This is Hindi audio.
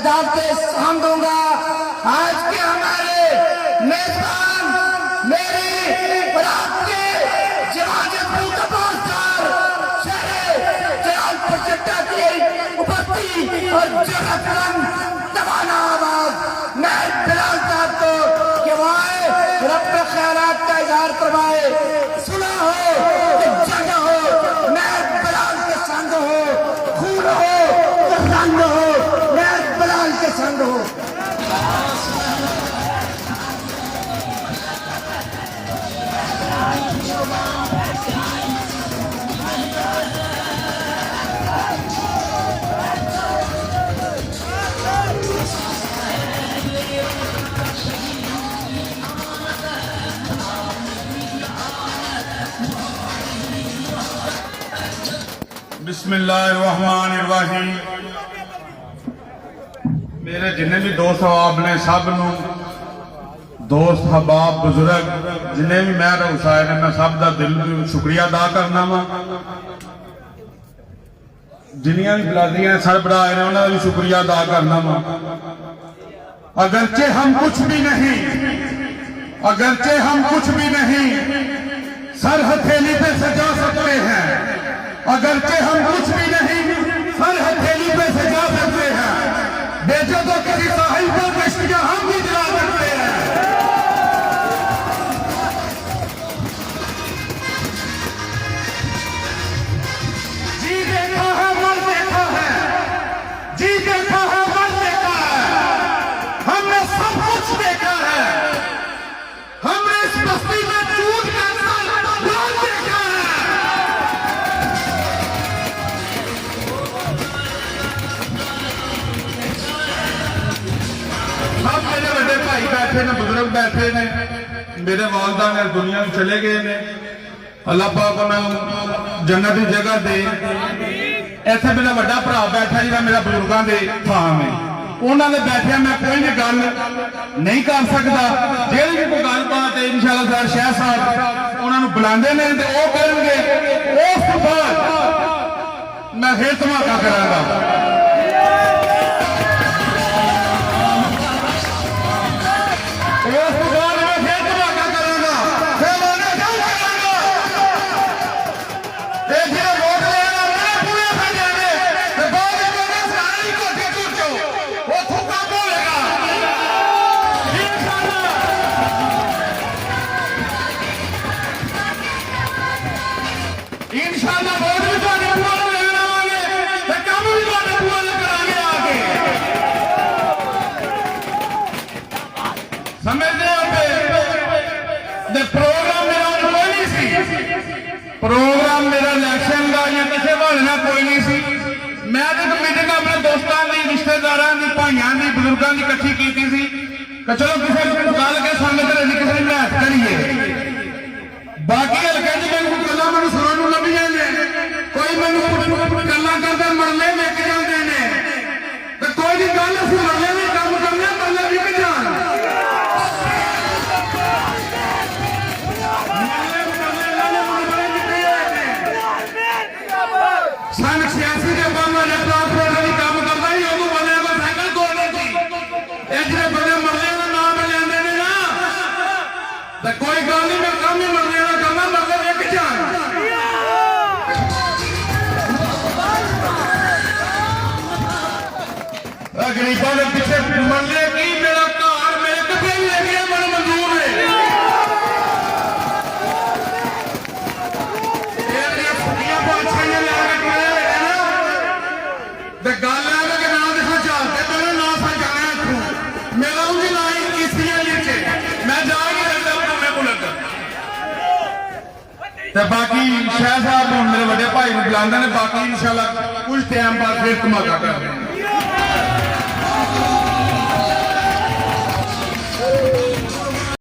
खिताब पे सलाम दूंगा। आज के हमारे मेजबान मेरी और आपके जवान प्रचट्टा की उपस्थिति और जरूरतमंद दबाना आवाज मैं बिलाल साहब को कि वह रब ख्यालात का इजहार करवाए। सुना हो कि जंग हो मैं बिलाल के संग हो, खून हो तो रंग हो मैं बिलाल के संग हो। बिस्मिल्लाहिर्रहमानिर्रहीम। मेरे जिन्हें भी दोस्त हबाब ने सब दोस्त हबाब बुजुर्ग जिन्हें भी मैं उसाए ने मैं सब का दिल शुक्रिया अदा करना वा। जिन्नियां भी बिलादियां सरबराह आए उन्होंने भी शुक्रिया अदा करना वा। अगरचे हम कुछ भी नहीं, अगरचे हम कुछ भी नहीं सर हथेली पे सजा सकते हैं। अगरचे हम कुछ भी नहीं सर हथेली पे सजा सकते हैं। बेचो तो किसी साहिल पर कश्तियां हम भी जला सकते हैं। जी देखा है मर देखा है, जी देखा है मर देखा है। हमने सब कुछ देखा है, हमने इस बस्ती में टूट कर देखा है। सब मेरे बड़े भाई बैठे ने, बुजुर्ग बैठे ने, मेरे वालदा ने दुनिया में चले गए ने। अल्लाह पाक उन्हें जन्नत की जगह दे। इतने मेरा बड़ा भरा बैठा जी मेरा बुजुर्गों के थाम है, उन्होंने बैठे मैं कोई भी गल नहीं कर सकता। जी भी कोई गलबात है इंशाअल्लाह सर शाह साहब उन्होंने बुलाते हैं तो वो करेंगे। उस बाद मैं फिर धमाका करांगा। प्रोग्राम मेरा इलेक्शन का या किसी बहाने कोई नहीं सी। मैं तो मीटिंग अपने दोस्तों की, रिश्तेदारों की, भाइयों की, बुजुर्गों की इकट्ठी की थी कि चलो किसी गल के संगत किसी की महत्व करिए। बाकी हल्के मैं गल्लां मैं सुनने लभ जाते, कोई मैं गल्लां करते मरले विक जाते हैं तो कोई भी गल असं मरले भी काम करने मरले विक जान। सन 86 के बाद मैंने ट्रांसपोर्टर की काम करता ही उदू बने को साइकिल तोड़ने की जो बने मरने का नाम लेंदे ने ना तो कोई गल नहीं, मैं काम ही मरने का करना मरने विक जान। गरीबों के पीछे मरने की मेरा घर मेरे कपड़े भी लेके बड़ा मंजूर है। गल है कि ना देखो चाहते पहले ना पहुंचाना इतों मेरा उनकी लाइन किसी नीचे मैं जा ही सकता अपने मुल्क। बाकी शाह साहब मेरे बड़े भाई बुलाते हैं, बाकी इंशाल्लाह कुछ टाइम बाद फिर धमाका कर रहे हैं।